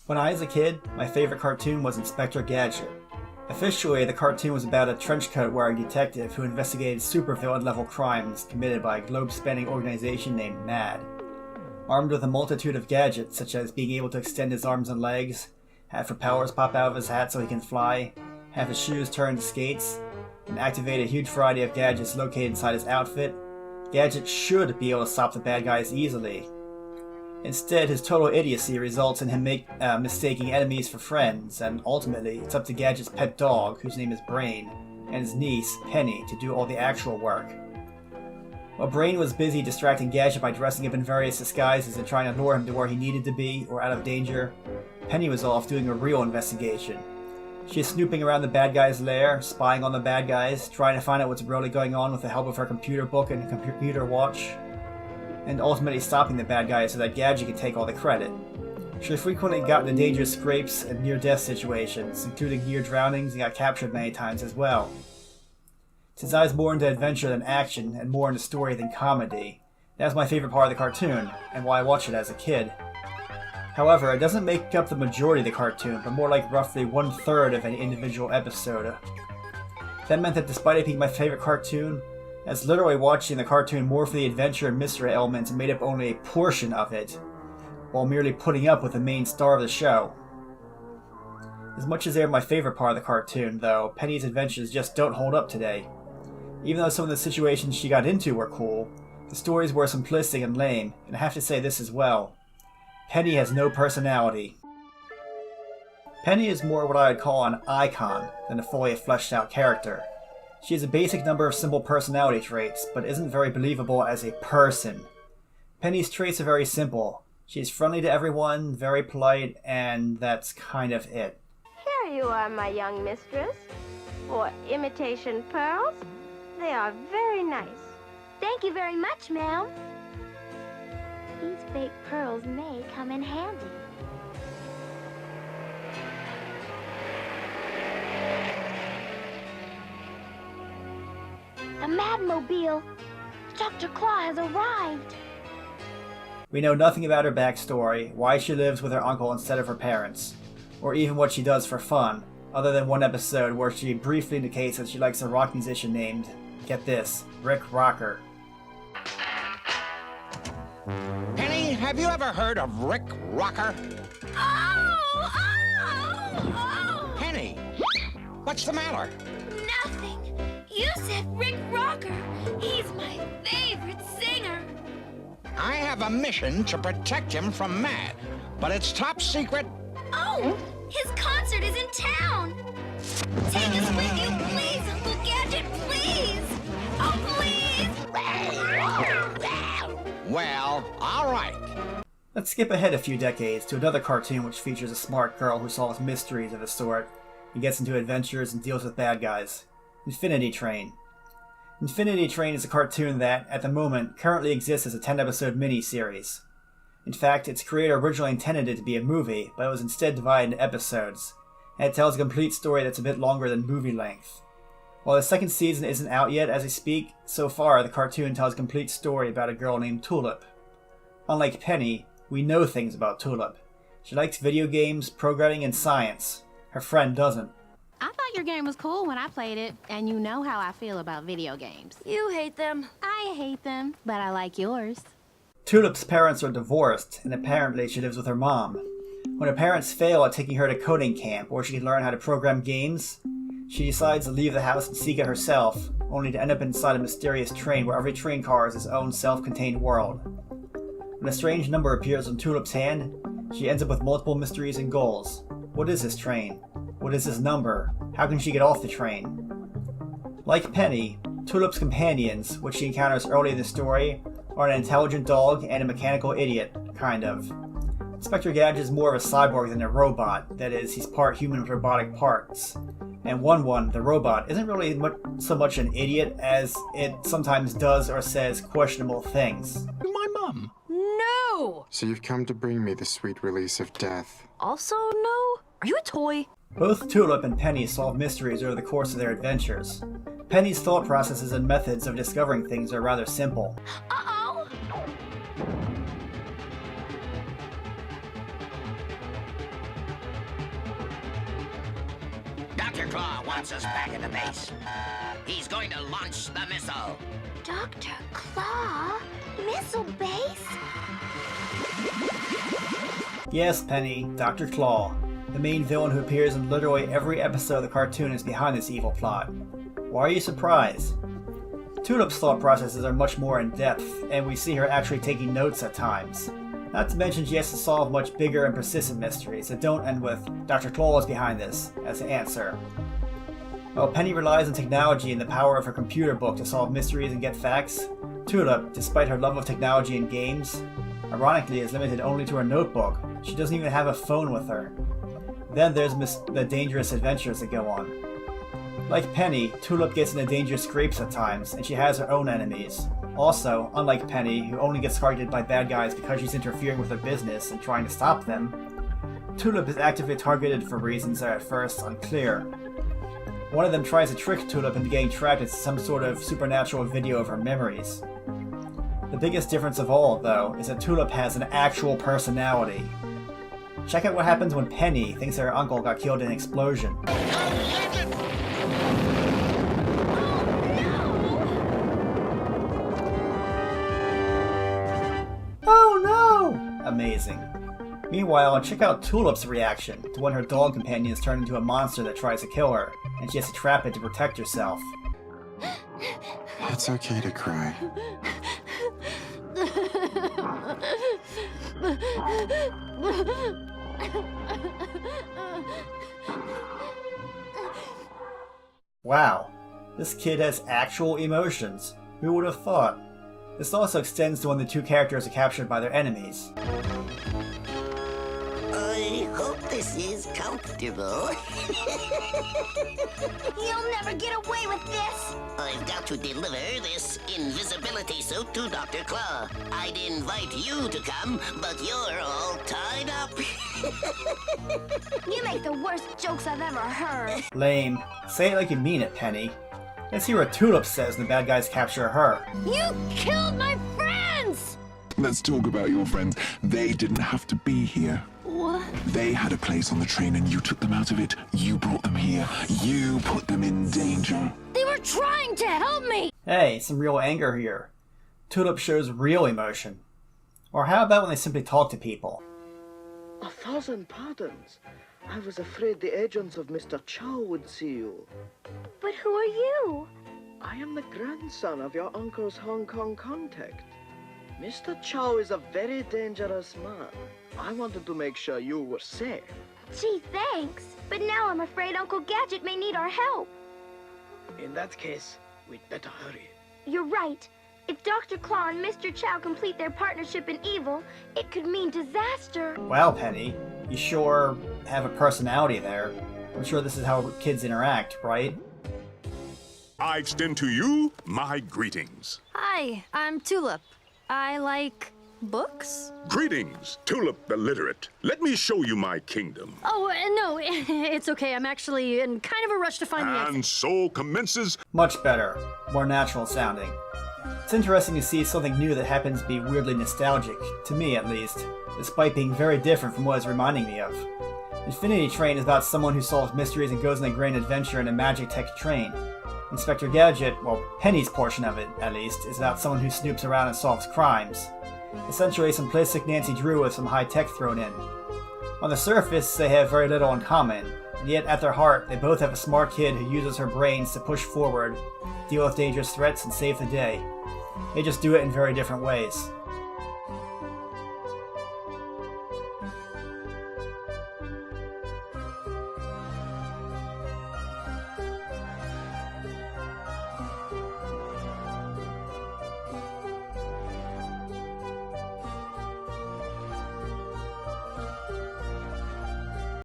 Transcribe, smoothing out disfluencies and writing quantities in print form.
When I was a kid, my favorite cartoon was Inspector Gadget. Officially, the cartoon was about a trenchcoat-wearing detective who investigated supervillain-level crimes committed by a globe-spanning organization named MAD. Armed with a multitude of gadgets, such as being able to extend his arms and legs, have propellers pop out of his hat so he can fly, have his shoes turn to skates, and activate a huge variety of gadgets located inside his outfit, Gadget should be able to stop the bad guys easily. Instead, his total idiocy results in him mistaking enemies for friends, and ultimately, it's up to Gadget's pet dog, whose name is Brain, and his niece, Penny, to do all the actual work. While Brain was busy distracting Gadget by dressing up in various disguises and trying to lure him to where he needed to be or out of danger, Penny was off doing a real investigation. She is snooping around the bad guy's lair, spying on the bad guys, trying to find out what's really going on with the help of her computer book and computer watch, and ultimately stopping the bad guys so that Gadget can take all the credit. She frequently got into dangerous scrapes and near-death situations, including near drownings, and got captured many times as well. Since I was more into adventure than action, and more into story than comedy, that was my favorite part of the cartoon, and why I watched it as a kid. However, it doesn't make up the majority of the cartoon, but more like roughly 1/3 of an individual episode. That meant that despite it being my favorite cartoon, I was literally watching the cartoon more for the adventure and mystery elements and made up only a portion of it, while merely putting up with the main star of the show. As much as they are my favorite part of the cartoon, though, Penny's adventures just don't hold up today. Even though some of the situations she got into were cool, the stories were simplistic and lame, and I have to say this as well. Penny has no personality. Penny is more what I would call an icon than a fully fleshed out character. She has a basic number of simple personality traits, but isn't very believable as a person. Penny's traits are very simple. She is friendly to everyone, very polite, and that's kind of it. Here you are, my young mistress. For imitation pearls, they are very nice. Thank you very much, ma'am. These fake pearls may come in handy. The Madmobile! Dr. Claw has arrived! We know nothing about her backstory, why she lives with her uncle instead of her parents, or even what she does for fun, other than one episode where she briefly indicates that she likes a rock musician named, get this, Rick Rocker. Penny, have you ever heard of Rick Rocker? Oh! Penny, what's the matter? Nothing. You said Rick Rocker. He's my favorite singer. I have a mission to protect him from MAD, but it's top secret. Oh, his concert is in town. Take us with you, please, Uncle Gadget, please. Oh, please. Well, all right. Let's skip ahead a few decades to another cartoon which features a smart girl who solves mysteries of a sort and gets into adventures and deals with bad guys. Infinity Train. Infinity Train is a cartoon that, at the moment, currently exists as a 10-episode mini-series. In fact, its creator originally intended it to be a movie, but it was instead divided into episodes, and it tells a complete story that's a bit longer than movie length. While the second season isn't out yet as I speak, so far the cartoon tells a complete story about a girl named Tulip. Unlike Penny, we know things about Tulip. She likes video games, programming, and science. Her friend doesn't. I thought your game was cool when I played it, and you know how I feel about video games. You hate them. I hate them, but I like yours. Tulip's parents are divorced, and apparently she lives with her mom. When her parents fail at taking her to coding camp where she can learn how to program games, she decides to leave the house and seek it herself, only to end up inside a mysterious train where every train car is its own self-contained world. When a strange number appears on Tulip's hand, she ends up with multiple mysteries and goals. What is this train? What is this number? How can she get off the train? Like Penny, Tulip's companions, which she encounters early in the story, are an intelligent dog and a mechanical idiot, kind of. Inspector Gadget is more of a cyborg than a robot, that is, he's part human with robotic parts. And One, the robot, isn't really so much an idiot as it sometimes does or says questionable things. My mum. No! So you've come to bring me the sweet release of death. Also, no? Are you a toy? Both Tulip and Penny solve mysteries over the course of their adventures. Penny's thought processes and methods of discovering things are rather simple. Uh-oh. 'Oh! Dr. Claw wants us back at the base. He's going to launch the missile. Dr. Claw? Missile base? Yes, Penny, Dr. Claw. The main villain who appears in literally every episode of the cartoon is behind this evil plot. Why are you surprised? Tulip's thought processes are much more in-depth, and we see her actually taking notes at times. Not to mention she has to solve much bigger and persistent mysteries that don't end with Dr. Claw is behind this as the answer. While Penny relies on technology and the power of her computer book to solve mysteries and get facts, Tulip, despite her love of technology and games, ironically is limited only to her notebook. She doesn't even have a phone with her. Then there's the dangerous adventures that go on. Like Penny, Tulip gets into dangerous scrapes at times, and she has her own enemies. Also, unlike Penny, who only gets targeted by bad guys because she's interfering with their business and trying to stop them, Tulip is actively targeted for reasons that are at first unclear. One of them tries to trick Tulip into getting trapped into some sort of supernatural video of her memories. The biggest difference of all, though, is that Tulip has an actual personality. Check out what happens when Penny thinks that her uncle got killed in an explosion. Oh no! Amazing. Meanwhile, check out Tulip's reaction to when her dog companions turn into a monster that tries to kill her, and she has to trap it to protect herself. It's okay to cry. Wow, this kid has actual emotions. Who would have thought? This also extends to when the two characters are captured by their enemies. I hope this is comfortable. You'll never get away with this! I've got to deliver this invisibility suit to Dr. Claw. I'd invite you to come, but you're all tied up. You make the worst jokes I've ever heard. Lame. Say it like you mean it, Penny. Let's hear what Tulip says when the bad guys capture her. You killed my friends! Let's talk about your friends. They didn't have to be here. What? They had a place on the train and you took them out of it. You brought them here. You put them in danger. They were trying to help me! Hey, some real anger here. Tulip shows real emotion. Or how about when they simply talk to people? 1,000 pardons. I was afraid the agents of Mr. Chow would see you. But who are you? I am the grandson of your uncle's Hong Kong contact. Mr. Chow is a very dangerous man. I wanted to make sure you were safe. Gee, thanks. But now I'm afraid Uncle Gadget may need our help. In that case, we'd better hurry. You're right. If Dr. Claw and Mr. Chow complete their partnership in evil, it could mean disaster. Wow, Penny, you sure have a personality there. I'm sure this is how kids interact, right? I extend to you my greetings. Hi, I'm Tulip. I like books? Greetings, Tulip the Literate. Let me show you my kingdom. Oh, no, it's okay. I'm actually in kind of a rush to find the exit. And so commences... Much better. More natural sounding. It's interesting to see something new that happens to be weirdly nostalgic, to me at least, despite being very different from what it's reminding me of. Infinity Train is about someone who solves mysteries and goes on a grand adventure in a magic tech train. Inspector Gadget, well, Penny's portion of it, at least, is about someone who snoops around and solves crimes. Essentially a simplistic Nancy Drew with some high tech thrown in. On the surface, they have very little in common, and yet at their heart, they both have a smart kid who uses her brains to push forward, deal with dangerous threats, and save the day. They just do it in very different ways.